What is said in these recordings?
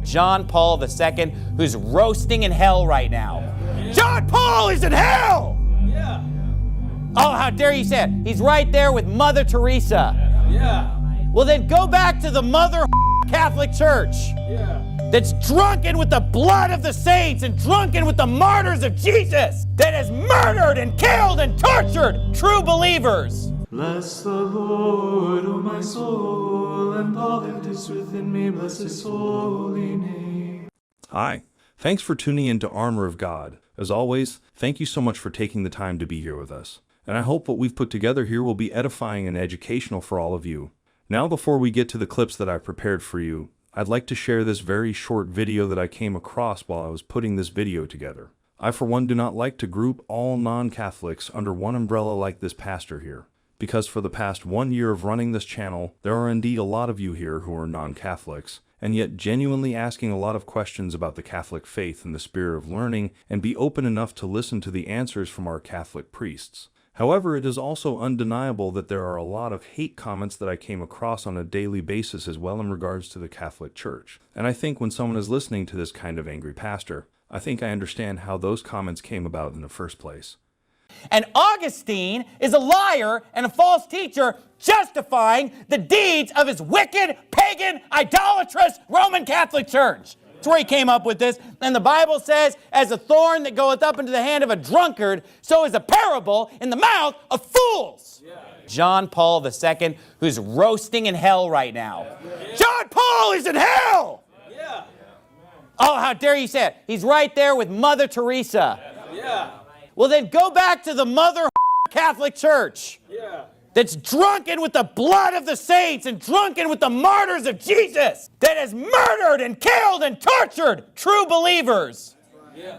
John Paul II, who's roasting in hell right now. John Paul is in hell! Yeah. Oh, how dare you say it? He's right there with Mother Teresa. Yeah. Well, then go back to the Mother Catholic Church. Yeah. That's drunken with the blood of the saints and drunken with the martyrs of Jesus, that has murdered and killed and tortured true believers. Bless the Lord, O my soul, and all that is within me, bless his holy name. Hi, thanks for tuning in to Armor of God. As always, thank you so much for taking the time to be here with us. And I hope what we've put together here will be edifying and educational for all of you. Now, before we get to the clips that I've prepared for you, I'd like to share this very short video that I came across while I was putting this video together. I, for one, do not like to group all non-Catholics under one umbrella like this pastor here, because for the past 1 year of running this channel, there are indeed a lot of you here who are non-Catholics, and yet genuinely asking a lot of questions about the Catholic faith and the spirit of learning, and be open enough to listen to the answers from our Catholic priests. However, it is also undeniable that there are a lot of hate comments that I came across on a daily basis as well in regards to the Catholic Church. And I think when someone is listening to this kind of angry pastor, I think I understand how those comments came about in the first place. And Augustine is a liar and a false teacher justifying the deeds of his wicked, pagan, idolatrous Roman Catholic Church. That's where he came up with this. And the Bible says, as a thorn that goeth up into the hand of a drunkard, so is a parable in the mouth of fools. Yeah. John Paul II, who's roasting in hell right now. Yeah. John Paul is in hell! Yeah. Oh, how dare you say it? He's right there with Mother Teresa. Yeah. Well, then go back to the Mother Catholic Church. Yeah. That's drunken with the blood of the saints and drunken with the martyrs of Jesus, that has murdered and killed and tortured true believers,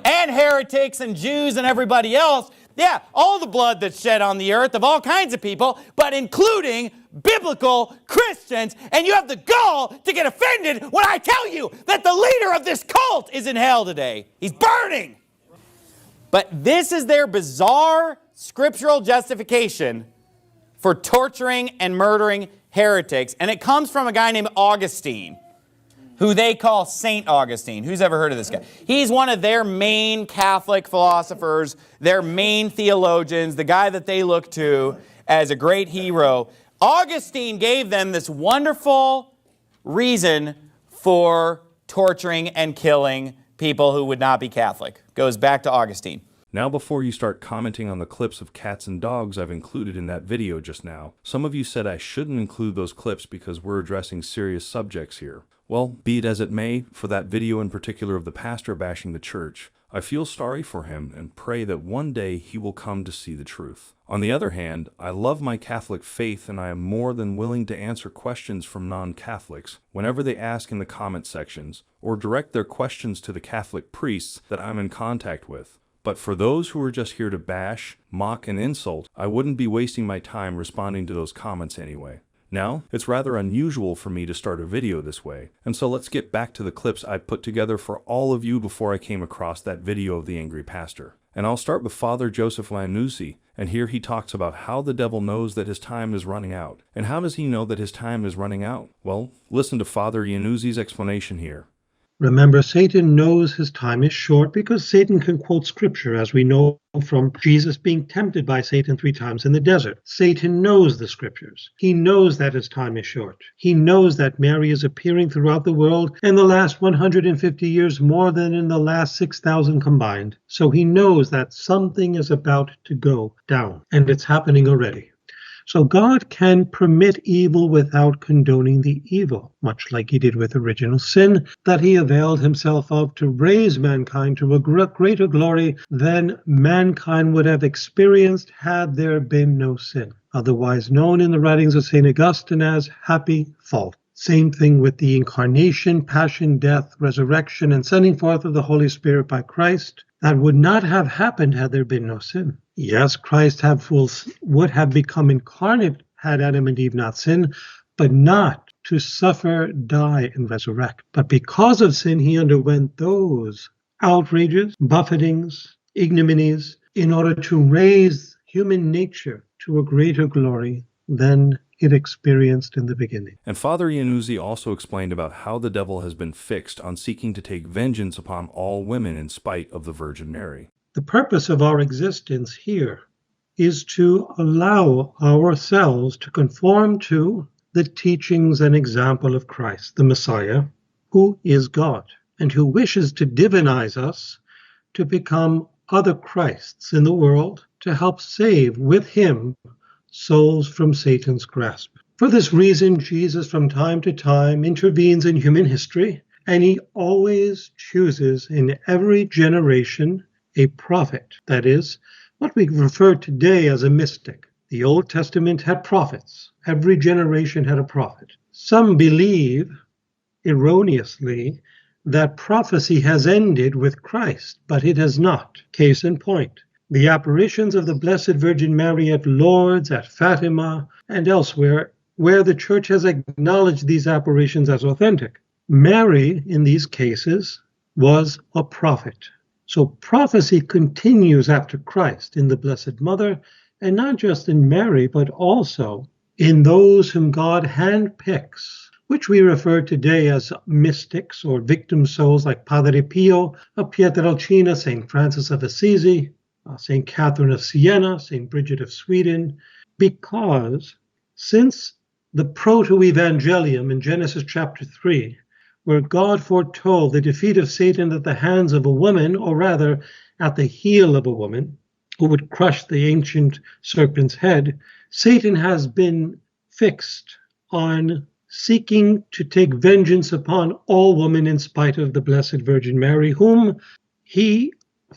and heretics and Jews and everybody else. Yeah, all the blood that's shed on the earth of all kinds of people, but including biblical Christians. And you have the gall to get offended when I tell you that the leader of this cult is in hell today. He's burning. But this is their bizarre scriptural justification for torturing and murdering heretics. And it comes from a guy named Augustine, who they call Saint Augustine. Who's ever heard of this guy? He's one of their main Catholic philosophers, their main theologians, the guy that they look to as a great hero. Augustine gave them this wonderful reason for torturing and killing people who would not be Catholic. Goes back to Augustine. Now, before you start commenting on the clips of cats and dogs I've included in that video just now, some of you said I shouldn't include those clips because we're addressing serious subjects here. Well, be it as it may, for that video in particular of the pastor bashing the church, I feel sorry for him and pray that one day he will come to see the truth. On the other hand, I love my Catholic faith and I am more than willing to answer questions from non-Catholics whenever they ask in the comment sections or direct their questions to the Catholic priests that I'm in contact with. But for those who are just here to bash, mock, and insult, I wouldn't be wasting my time responding to those comments anyway. Now, it's rather unusual for me to start a video this way, and so let's get back to the clips I put together for all of you before I came across that video of the angry pastor. And I'll start with Father Joseph Iannuzzi, and here he talks about how the devil knows that his time is running out. And how does he know that his time is running out? Well, listen to Father Iannuzzi's explanation here. Remember, Satan knows his time is short because Satan can quote scripture, as we know from Jesus being tempted by Satan 3 times in the desert. Satan knows the scriptures. He knows that his time is short. He knows that Mary is appearing throughout the world in the last 150 years more than in the last 6,000 combined. So he knows that something is about to go down, and it's happening already. So God can permit evil without condoning the evil, much like he did with original sin, that he availed himself of to raise mankind to a greater glory than mankind would have experienced had there been no sin, otherwise known in the writings of St. Augustine as happy fault. Same thing with the incarnation, passion, death, resurrection, and sending forth of the Holy Spirit by Christ. That would not have happened had there been no sin. Yes, Christ would have become incarnate had Adam and Eve not sinned, but not to suffer, die, and resurrect. But because of sin, he underwent those outrages, buffetings, ignominies, in order to raise human nature to a greater glory than it experienced in the beginning. And Father Iannuzzi also explained about how the devil has been fixed on seeking to take vengeance upon all women in spite of the Virgin Mary. The purpose of our existence here is to allow ourselves to conform to the teachings and example of Christ, the Messiah, who is God, and who wishes to divinize us to become other Christs in the world to help save with him souls from Satan's grasp. For this reason, Jesus from time to time intervenes in human history, and he always chooses in every generation a prophet, that is, what we refer today as a mystic. The Old Testament had prophets. Every generation had a prophet. Some believe, erroneously, that prophecy has ended with Christ, but it has not. Case in point, the apparitions of the Blessed Virgin Mary at Lourdes, at Fatima, and elsewhere, where the Church has acknowledged these apparitions as authentic. Mary, in these cases, was a prophet. So prophecy continues after Christ in the Blessed Mother, and not just in Mary, but also in those whom God handpicks, which we refer today as mystics or victim souls like Padre Pio of Pietrelcina, St. Francis of Assisi, St. Catherine of Siena, St. Bridget of Sweden, because since the proto-evangelium in Genesis chapter 3, where God foretold the defeat of Satan at the hands of a woman, or rather at the heel of a woman, who would crush the ancient serpent's head, Satan has been fixed on seeking to take vengeance upon all women in spite of the Blessed Virgin Mary, whom he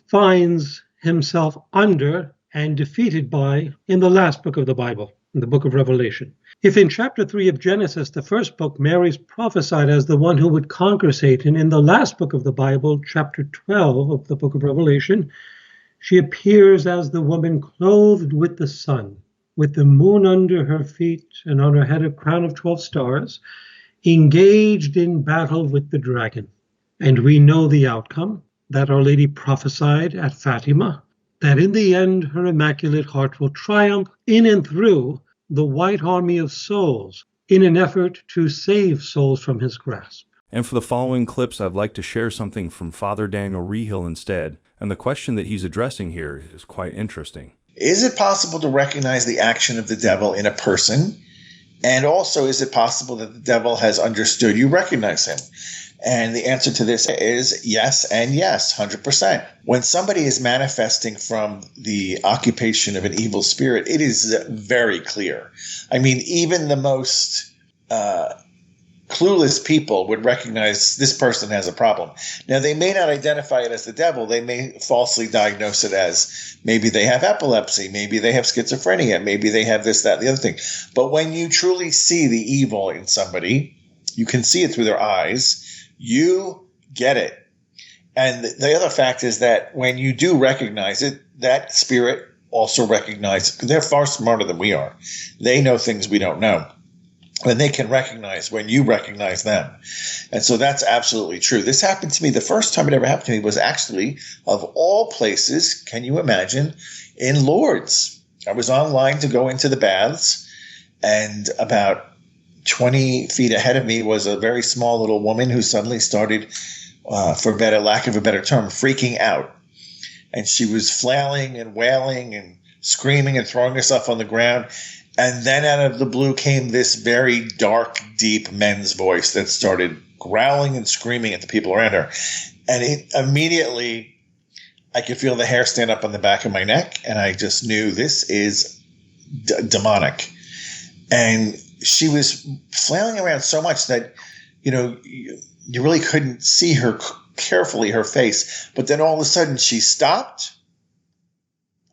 finds himself under and defeated by in the last book of the Bible, in the book of Revelation. If in chapter 3 of Genesis, the first book, Mary's prophesied as the one who would conquer Satan, in the last book of the Bible, chapter 12 of the book of Revelation, she appears as the woman clothed with the sun, with the moon under her feet, and on her head a crown of 12 stars, engaged in battle with the dragon. And we know the outcome, that Our Lady prophesied at Fatima, that in the end her Immaculate Heart will triumph in and through the white army of souls in an effort to save souls from his grasp. And for the following clips, I'd like to share something from Father Daniel Reehil instead, and the question that he's addressing here is quite interesting. Is it possible to recognize the action of the devil in a person? And also, is it possible that the devil has understood you recognize him? And the answer to this is yes and yes, 100%. When somebody is manifesting from the occupation of an evil spirit, it is very clear. I mean, even the most clueless people would recognize this person has a problem. Now, they may not identify it as the devil. They may falsely diagnose it as maybe they have epilepsy, maybe they have schizophrenia, maybe they have this, that, the other thing. But when you truly see the evil in somebody, you can see it through their eyes, you get it. And the other fact is that when you do recognize it, that spirit also recognizes, because they're far smarter than we are. They know things we don't know. And they can recognize when you recognize them. And so that's absolutely true. This happened to me. The first time it ever happened to me was actually, of all places, can you imagine, in Lourdes. I was online to go into the baths, and about 20 feet ahead of me was a very small little woman who suddenly started, for lack of a better term, freaking out. And she was flailing and wailing and screaming and throwing herself on the ground. And then out of the blue came this very dark, deep men's voice that started growling and screaming at the people around her. And it immediately, I could feel the hair stand up on the back of my neck, and I just knew this is demonic. And she was flailing around so much that, you really couldn't see her carefully, her face. But then all of a sudden she stopped.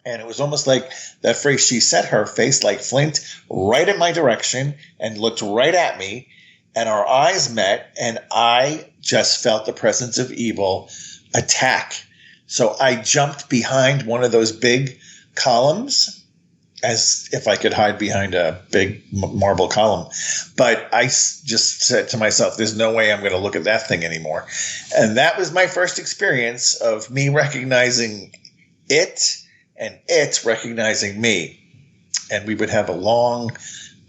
And it was almost like that phrase, she set her face like flint right in my direction and looked right at me. And our eyes met, and I just felt the presence of evil attack. So I jumped behind one of those big columns, as if I could hide behind a big marble column. But I just said to myself, there's no way I'm going to look at that thing anymore. And that was my first experience of me recognizing it, and it's recognizing me. And we would have a long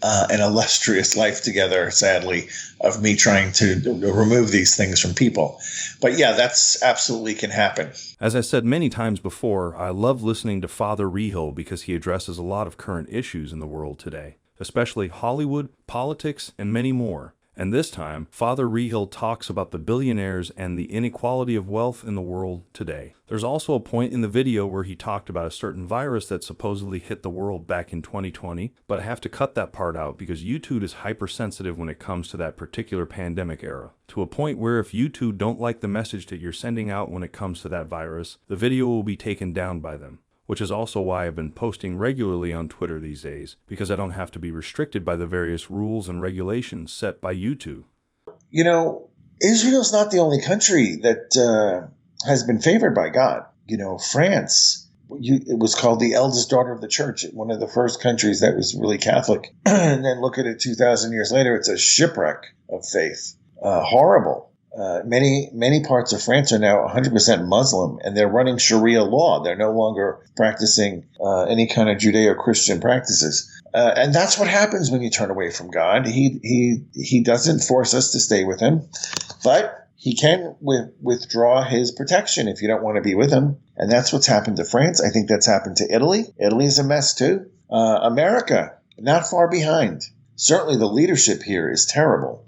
an illustrious life together, sadly, of me trying to remove these things from people. But yeah, that's absolutely can happen. As I said many times before, I love listening to Father Reehil because he addresses a lot of current issues in the world today, especially Hollywood, politics, and many more. And this time, Father Reehil talks about the billionaires and the inequality of wealth in the world today. There's also a point in the video where he talked about a certain virus that supposedly hit the world back in 2020, but I have to cut that part out because YouTube is hypersensitive when it comes to that particular pandemic era, to a point where if YouTube don't like the message that you're sending out when it comes to that virus, the video will be taken down by them. Which is also why I've been posting regularly on Twitter these days, because I don't have to be restricted by the various rules and regulations set by YouTube. You know, Israel's not the only country that has been favored by God. You know, France, it was called the eldest daughter of the church, one of the first countries that was really Catholic. And then look at it 2,000 years later, it's a shipwreck of faith. Horrible. Many parts of France are now 100% Muslim, and they're running Sharia law. They're no longer practicing any kind of Judeo-Christian practices. And that's what happens when you turn away from God. He doesn't force us to stay with him, but he can withdraw his protection if you don't want to be with him. And that's what's happened to France. I think that's happened to Italy. Italy's a mess too. America, not far behind. Certainly the leadership here is terrible.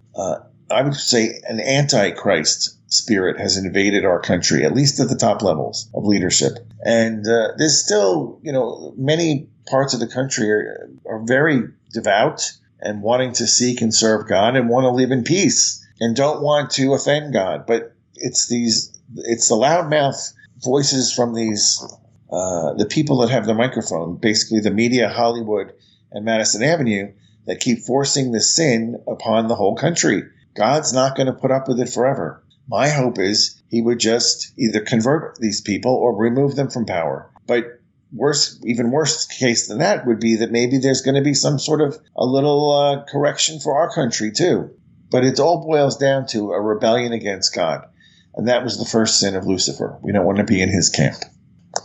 I would say an antichrist spirit has invaded our country, at least at the top levels of leadership. And there's still, you know, many parts of the country are very devout and wanting to seek and serve God and want to live in peace and don't want to offend God. But it's the loudmouth voices from the people that have the microphone, basically the media, Hollywood, and Madison Avenue, that keep forcing the sin upon the whole country. God's not going to put up with it forever. My hope is he would just either convert these people or remove them from power. But even worse case than that would be that maybe there's going to be some sort of a little correction for our country too. But it all boils down to a rebellion against God. And that was the first sin of Lucifer. We don't want to be in his camp.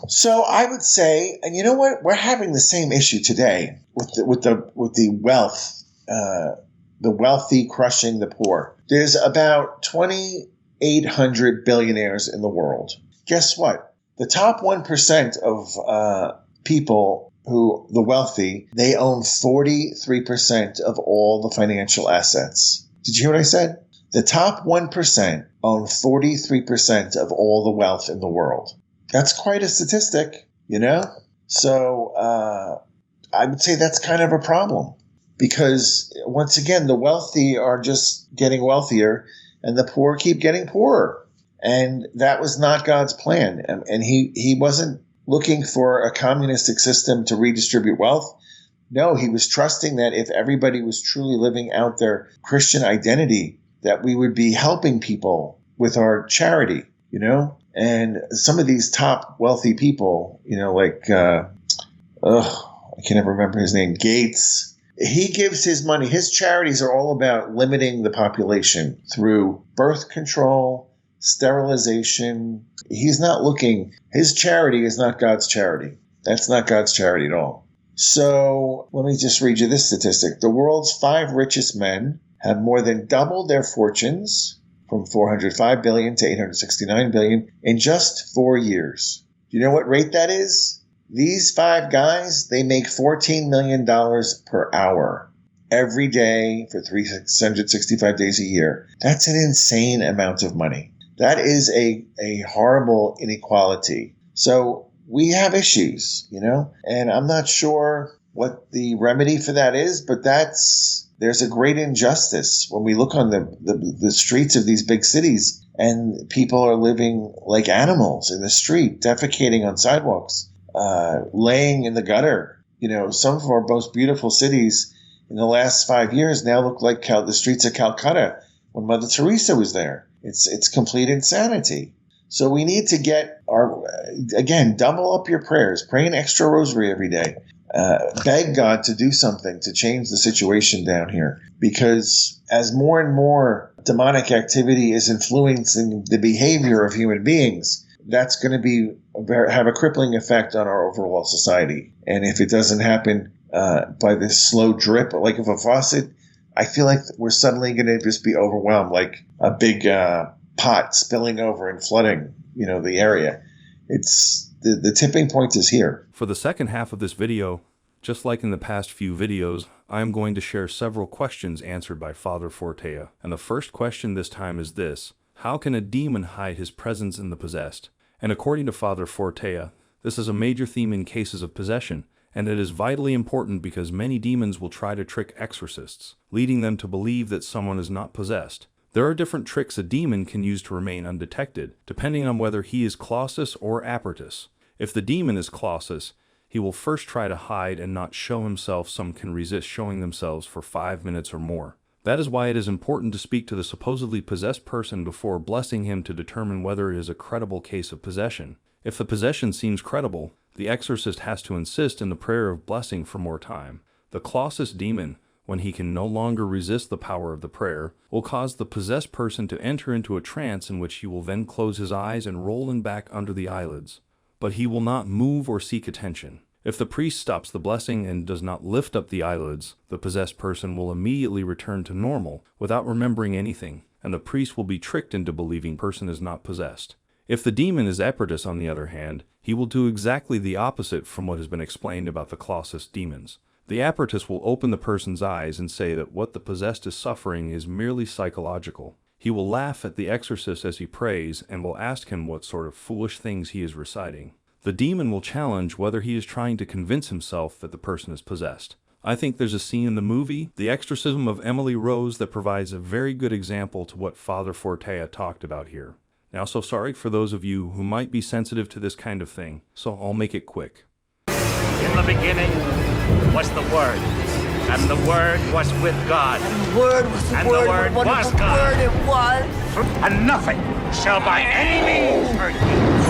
So I would say, and you know what? We're having the same issue today with the wealth, the wealthy crushing the poor. There's about 2,800 billionaires in the world. Guess what? The top 1% of people who, the wealthy, they own 43% of all the financial assets. Did you hear what I said? The top 1% own 43% of all the wealth in the world. That's quite a statistic, you know? So I would say that's kind of a problem. Because, once again, the wealthy are just getting wealthier and the poor keep getting poorer. And that was not God's plan. And he wasn't looking for a communistic system to redistribute wealth. No, he was trusting that if everybody was truly living out their Christian identity, that we would be helping people with our charity, you know? And some of these top wealthy people, you know, like, I can never remember his name, Gates. He gives his money. His charities are all about limiting the population through birth control, sterilization. He's not looking. His charity is not God's charity. That's not God's charity at all. So let me just read you this statistic. The world's 5 richest men have more than doubled their fortunes from $405 billion to $869 billion in just 4 years. Do you know what rate that is? These 5 guys, they make $14 million per hour every day for 365 days a year. That's an insane amount of money. That is a horrible inequality. So we have issues, you know, and I'm not sure what the remedy for that is, but there's a great injustice when we look on the streets of these big cities and people are living like animals in the street, defecating on sidewalks. Laying in the gutter. You know, some of our most beautiful cities in the last 5 years now look like the streets of Calcutta when Mother Teresa was there. It's complete insanity. So we need to get double up your prayers. Pray an extra rosary every day. Beg God to do something to change the situation down here. Because as more and more demonic activity is influencing the behavior of human beings, that's going to have a crippling effect on our overall society. And if it doesn't happen by this slow drip, like of a faucet, I feel like we're suddenly going to just be overwhelmed, like a big pot spilling over and flooding, the area. It's the tipping point is here. For the second half of this video, just like in the past few videos, I am going to share several questions answered by Father Fortea. And the first question this time is this: how can a demon hide his presence in the possessed? And according to Father Fortea, this is a major theme in cases of possession, and it is vitally important because many demons will try to trick exorcists, leading them to believe that someone is not possessed. There are different tricks a demon can use to remain undetected, depending on whether he is clausus or apparatus. If the demon is clausus, he will first try to hide and not show himself. Some can resist showing themselves for 5 minutes or more. That is why it is important to speak to the supposedly possessed person before blessing him to determine whether it is a credible case of possession. If the possession seems credible, the exorcist has to insist in the prayer of blessing for more time. The clausus demon, when he can no longer resist the power of the prayer, will cause the possessed person to enter into a trance in which he will then close his eyes and roll in back under the eyelids. But he will not move or seek attention. If the priest stops the blessing and does not lift up the eyelids, the possessed person will immediately return to normal without remembering anything, and the priest will be tricked into believing the person is not possessed. If the demon is apparatus, on the other hand, he will do exactly the opposite from what has been explained about the clausus demons. The apparatus will open the person's eyes and say that what the possessed is suffering is merely psychological. He will laugh at the exorcist as he prays and will ask him what sort of foolish things he is reciting. The demon will challenge whether he is trying to convince himself that the person is possessed. I think there's a scene in the movie, The Exorcism of Emily Rose, that provides a very good example to what Father Fortea talked about here. Now, so sorry for those of you who might be sensitive to this kind of thing, so I'll make it quick. In the beginning was the Word, and the Word was with God. The Word was the And Word. the Word What a was wonderful God. Word it was. And nothing shall by any means hurt you.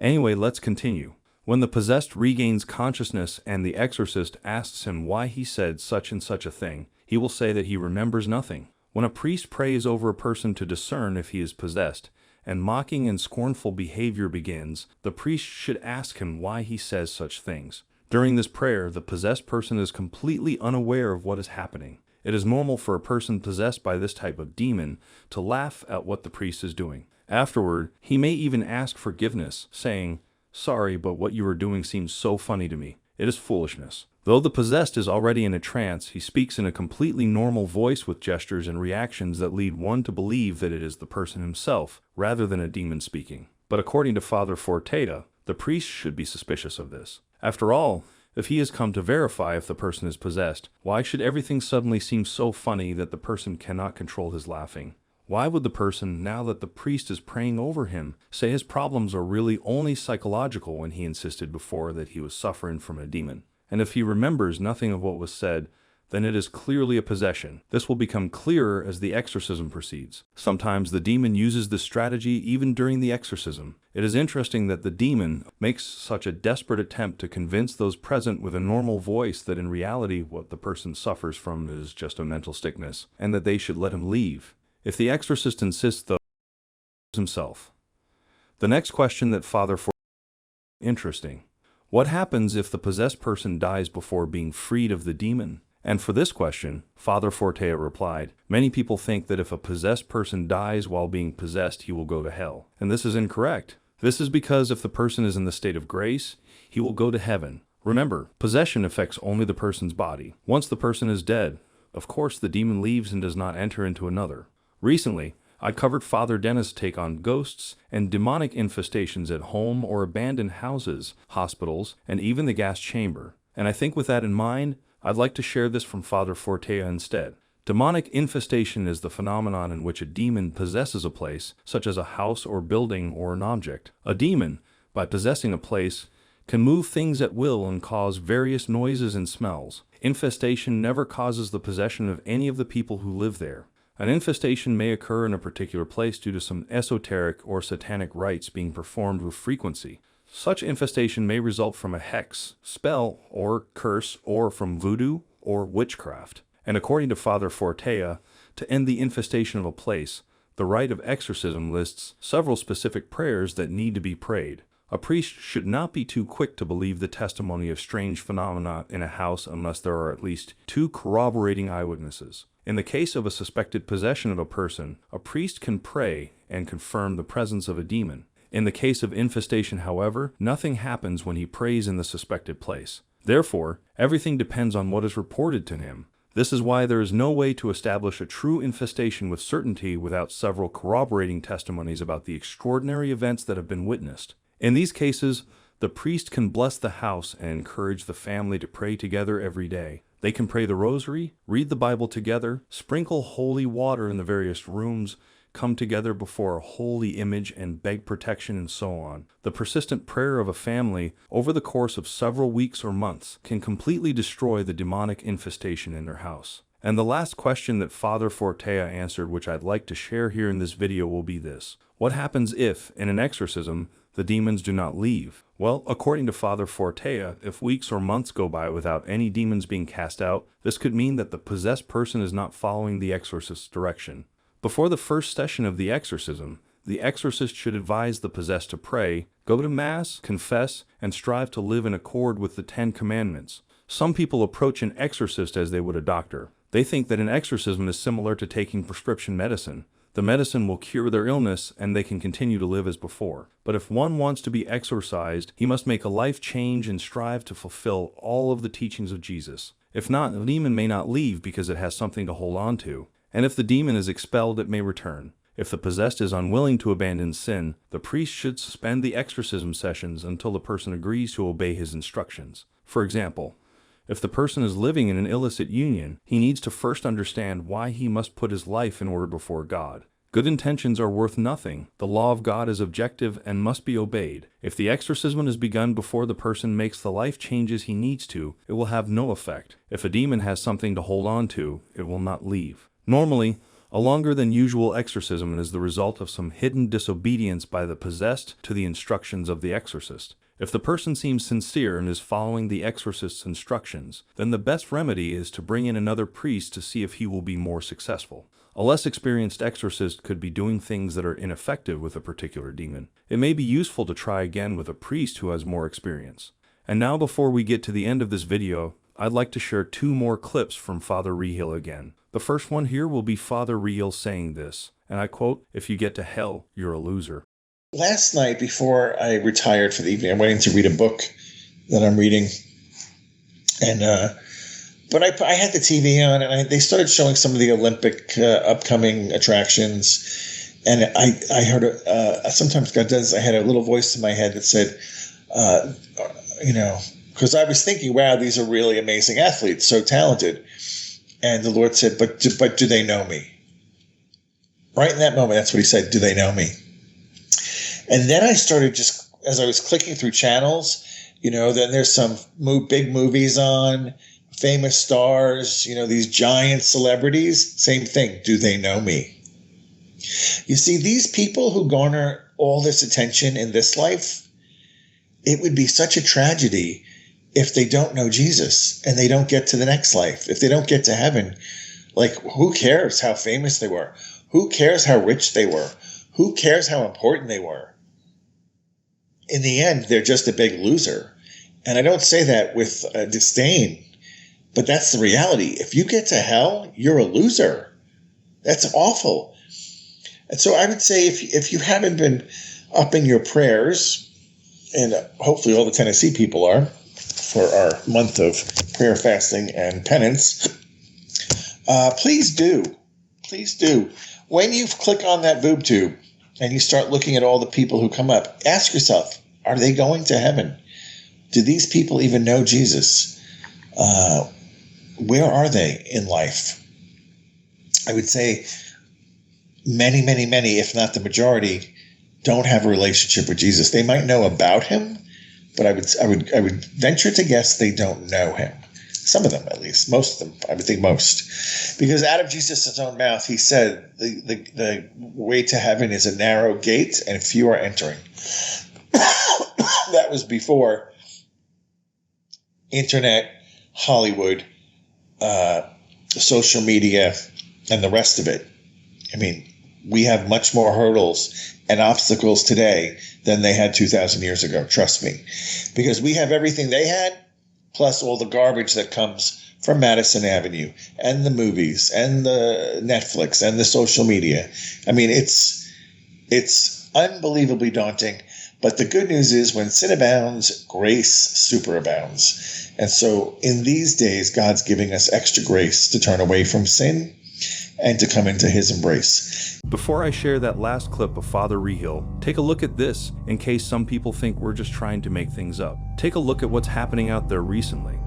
Anyway, let's continue. When the possessed regains consciousness and the exorcist asks him why he said such and such a thing, he will say that he remembers nothing. When a priest prays over a person to discern if he is possessed, and mocking and scornful behavior begins, the priest should ask him why he says such things. During this prayer, the possessed person is completely unaware of what is happening. It is normal for a person possessed by this type of demon to laugh at what the priest is doing. Afterward, he may even ask forgiveness, saying, "Sorry, but what you are doing seems so funny to me." It is foolishness. Though the possessed is already in a trance, he speaks in a completely normal voice with gestures and reactions that lead one to believe that it is the person himself, rather than a demon speaking. But according to Father Fortea, the priest should be suspicious of this. After all, if he has come to verify if the person is possessed, why should everything suddenly seem so funny that the person cannot control his laughing? Why would the person, now that the priest is praying over him, say his problems are really only psychological when he insisted before that he was suffering from a demon? And if he remembers nothing of what was said, then it is clearly a possession. This will become clearer as the exorcism proceeds. Sometimes the demon uses this strategy even during the exorcism. It is interesting that the demon makes such a desperate attempt to convince those present with a normal voice that in reality what the person suffers from is just a mental sickness, and that they should let him leave. If the exorcist insists, though, himself. The next question that Father Fortea interesting. What happens if the possessed person dies before being freed of the demon? And for this question, Father Fortea replied, many people think that if a possessed person dies while being possessed, he will go to hell. And this is incorrect. This is because if the person is in the state of grace, he will go to heaven. Remember, possession affects only the person's body. Once the person is dead, of course the demon leaves and does not enter into another. Recently, I covered Father Dennis' take on ghosts and demonic infestations at home or abandoned houses, hospitals, and even the gas chamber. And I think with that in mind, I'd like to share this from Father Fortea instead. Demonic infestation is the phenomenon in which a demon possesses a place, such as a house or building or an object. A demon, by possessing a place, can move things at will and cause various noises and smells. Infestation never causes the possession of any of the people who live there. An infestation may occur in a particular place due to some esoteric or satanic rites being performed with frequency. Such infestation may result from a hex, spell, or curse, or from voodoo or witchcraft. And according to Father Fortea, to end the infestation of a place, the rite of exorcism lists several specific prayers that need to be prayed. A priest should not be too quick to believe the testimony of strange phenomena in a house unless there are at least 2 corroborating eyewitnesses. In the case of a suspected possession of a person, a priest can pray and confirm the presence of a demon. In the case of infestation, however, nothing happens when he prays in the suspected place. Therefore, everything depends on what is reported to him. This is why there is no way to establish a true infestation with certainty without several corroborating testimonies about the extraordinary events that have been witnessed. In these cases, the priest can bless the house and encourage the family to pray together every day. They can pray the rosary, read the Bible together, sprinkle holy water in the various rooms, come together before a holy image and beg protection, and so on. The persistent prayer of a family over the course of several weeks or months can completely destroy the demonic infestation in their house. And the last question that Father Fortea answered, which I'd like to share here in this video, will be this: what happens if, in an exorcism, the demons do not leave? Well, according to Father Fortea, if weeks or months go by without any demons being cast out, this could mean that the possessed person is not following the exorcist's direction. Before the first session of the exorcism, the exorcist should advise the possessed to pray, go to Mass, confess, and strive to live in accord with the 10 Commandments. Some people approach an exorcist as they would a doctor. They think that an exorcism is similar to taking prescription medicine. The medicine will cure their illness and they can continue to live as before. But if one wants to be exorcised, he must make a life change and strive to fulfill all of the teachings of Jesus. If not, the demon may not leave because it has something to hold on to. And if the demon is expelled, it may return. If the possessed is unwilling to abandon sin, the priest should suspend the exorcism sessions until the person agrees to obey his instructions. For example, if the person is living in an illicit union, he needs to first understand why he must put his life in order before God. Good intentions are worth nothing. The law of God is objective and must be obeyed. If the exorcism is begun before the person makes the life changes he needs to, it will have no effect. If a demon has something to hold on to, it will not leave. Normally, a longer than usual exorcism is the result of some hidden disobedience by the possessed to the instructions of the exorcist. If the person seems sincere and is following the exorcist's instructions, then the best remedy is to bring in another priest to see if he will be more successful. A less experienced exorcist could be doing things that are ineffective with a particular demon. It may be useful to try again with a priest who has more experience. And now, before we get to the end of this video, I'd like to share 2 more clips from Father Reehil again. The first one here will be Father Reehil saying this, and I quote, "If you get to hell, you're a loser." Last night, before I retired for the evening, I'm waiting to read a book that I'm reading. And but I had the TV on, and they started showing some of the Olympic upcoming attractions. And I heard, sometimes God does, I had a little voice in my head that said, because I was thinking, wow, these are really amazing athletes, so talented. And the Lord said, but do they know me? Right in that moment, that's what he said, do they know me? And then I started just, as I was clicking through channels, then there's some big movies on, famous stars, these giant celebrities, same thing. Do they know me? You see, these people who garner all this attention in this life, it would be such a tragedy if they don't know Jesus and they don't get to the next life. If they don't get to heaven, like, who cares how famous they were? Who cares how rich they were? Who cares how important they were? In the end, they're just a big loser. And I don't say that with disdain, but that's the reality. If you get to hell, you're a loser. That's awful. And so I would say if you haven't been upping your prayers, and hopefully all the Tennessee people are, for our month of prayer, fasting, and penance, please do. Please do. When you click on that boob tube and you start looking at all the people who come up, ask yourself, are they going to heaven? Do these people even know Jesus? Where are they in life? I would say many, many, many, if not the majority, don't have a relationship with Jesus. They might know about him, but I would venture to guess they don't know him. Some of them, at least. Most of them. I would think most. Because out of Jesus' own mouth, he said, the way to heaven is a narrow gate and few are entering. That was before internet, Hollywood, social media, and the rest of it. I mean, we have much more hurdles and obstacles today than they had 2,000 years ago. Trust me, because we have everything they had, plus all the garbage that comes from Madison Avenue and the movies and the Netflix and the social media. I mean, it's unbelievably daunting. But the good news is when sin abounds, grace superabounds. And so in these days, God's giving us extra grace to turn away from sin and to come into his embrace. Before I share that last clip of Father Reehil, take a look at this in case some people think we're just trying to make things up. Take a look at what's happening out there recently.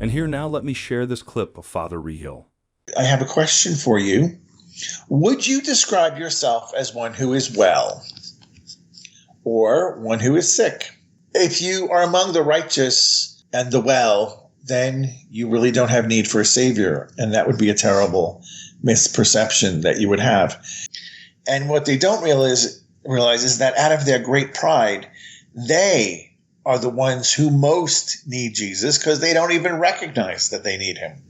And here now, let me share this clip of Father Reehil. I have a question for you. Would you describe yourself as one who is well or one who is sick? If you are among the righteous and the well, then you really don't have need for a savior. And that would be a terrible misperception that you would have. And what they don't realize is that out of their great pride, they are the ones who most need Jesus because they don't even recognize that they need him.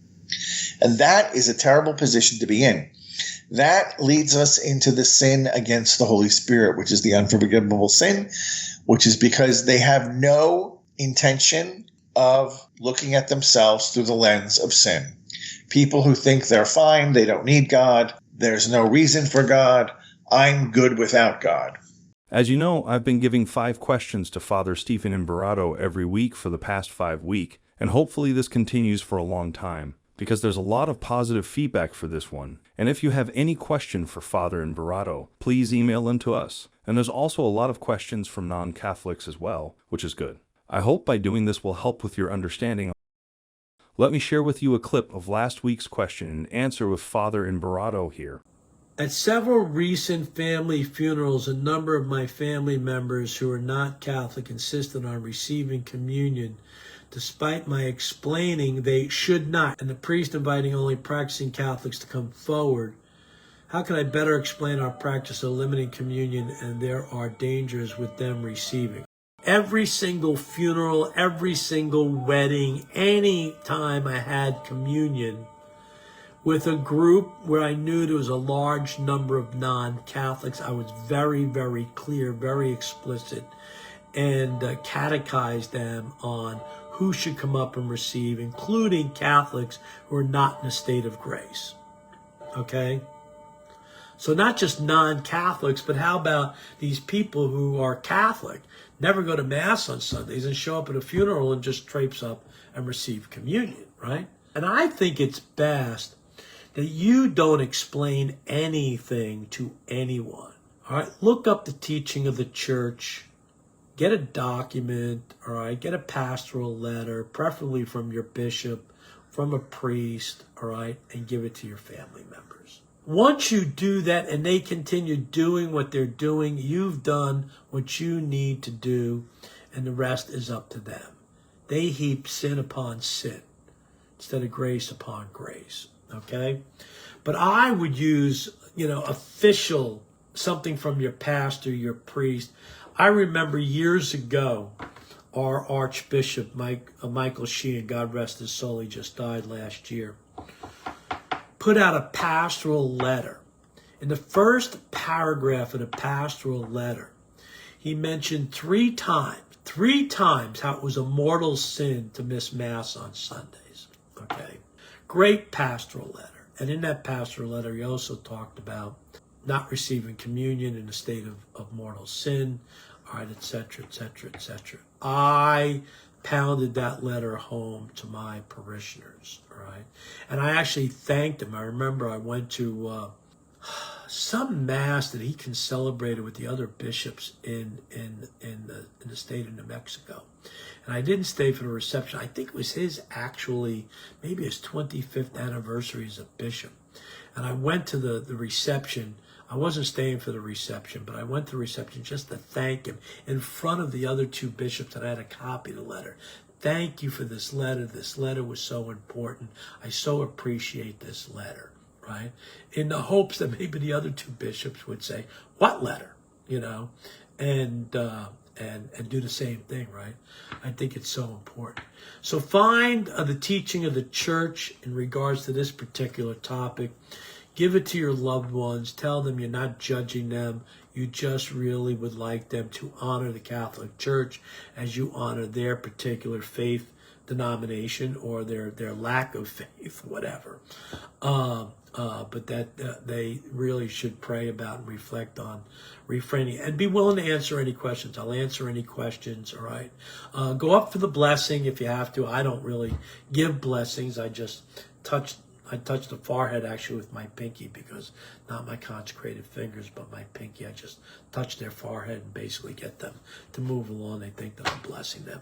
And that is a terrible position to be in. That leads us into the sin against the Holy Spirit, which is the unforgivable sin, which is because they have no intention of looking at themselves through the lens of sin. People who think they're fine, they don't need God, there's no reason for God, I'm good without God. As you know, I've been giving 5 questions to Father Stephen Imbarrato every week for the past 5 weeks, and hopefully this continues for a long time, because there's a lot of positive feedback for this one. And if you have any question for Father Imbarrato, please email them to us. And there's also a lot of questions from non-Catholics as well, which is good. I hope by doing this will help with your understanding. Let me share with you a clip of last week's question and answer with Father Imbarrato here. At several recent family funerals, a number of my family members who are not Catholic insisted on receiving communion, despite my explaining they should not, and the priest inviting only practicing Catholics to come forward. How can I better explain our practice of limiting communion and there are dangers with them receiving? Every single funeral, every single wedding, any time I had communion, with a group where I knew there was a large number of non-Catholics, I was very, very clear, very explicit, and catechized them on who should come up and receive, including Catholics who are not in a state of grace. Okay? So not just non-Catholics, but how about these people who are Catholic, never go to Mass on Sundays, and show up at a funeral and just traipse up and receive communion, right? And I think it's best that you don't explain anything to anyone. All right, look up the teaching of the church, get a document, all right, get a pastoral letter, preferably from your bishop, from a priest, all right, and give it to your family members. Once you do that and they continue doing what they're doing, you've done what you need to do, and the rest is up to them. They heap sin upon sin instead of grace upon grace. Okay, but I would use, official, something from your pastor, your priest. I remember years ago, our Archbishop, Michael Sheehan, God rest his soul, he just died last year, put out a pastoral letter. In the first paragraph of the pastoral letter, he mentioned three times how it was a mortal sin to miss Mass on Sundays. Okay. Great pastoral letter. And in that pastoral letter, he also talked about not receiving communion in a state of mortal sin, all right, et cetera, et cetera, et cetera. I pounded that letter home to my parishioners, all right? And I actually thanked him. I remember I went to some Mass that he can celebrate with the other bishops in the state of New Mexico. And I didn't stay for the reception. I think it was maybe his 25th anniversary as a bishop. And I went to the reception. I wasn't staying for the reception, but I went to the reception just to thank him in front of the other two bishops, and I had a copy of the letter. Thank you for this letter. This letter was so important. I so appreciate this letter, right? In the hopes that maybe the other two bishops would say, what letter? You know, and do the same thing, right? I think it's so important. So find the teaching of the church in regards to this particular topic. Give it to your loved ones. Tell them you're not judging them. You just really would like them to honor the Catholic Church as you honor their particular faith denomination or their lack of faith, whatever. But that they really should pray about and reflect on refraining and be willing to answer any questions. I'll answer any questions, all right? Go up for the blessing if you have to. I don't really give blessings. I just touch the forehead actually with my pinky, because not my consecrated fingers, but my pinky. I just touch their forehead and basically get them to move along. They think that I'm blessing them.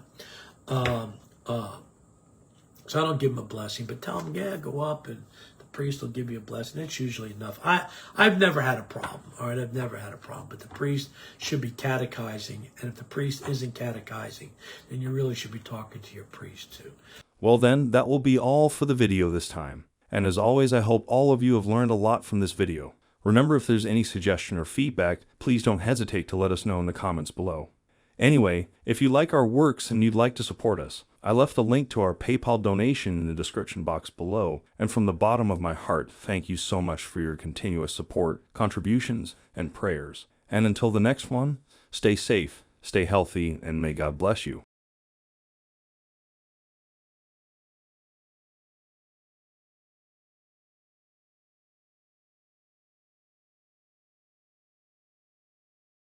So I don't give them a blessing, but tell them, yeah, go up and the priest will give you a blessing. It's usually enough. I've never had a problem, all right? I've never had a problem, but the priest should be catechizing. And if the priest isn't catechizing, then you really should be talking to your priest too. Well then, that will be all for the video this time. And as always, I hope all of you have learned a lot from this video. Remember, if there's any suggestion or feedback, please don't hesitate to let us know in the comments below. Anyway, if you like our works and you'd like to support us, I left the link to our PayPal donation in the description box below, and from the bottom of my heart, thank you so much for your continuous support, contributions, and prayers. And until the next one, stay safe, stay healthy, and may God bless you.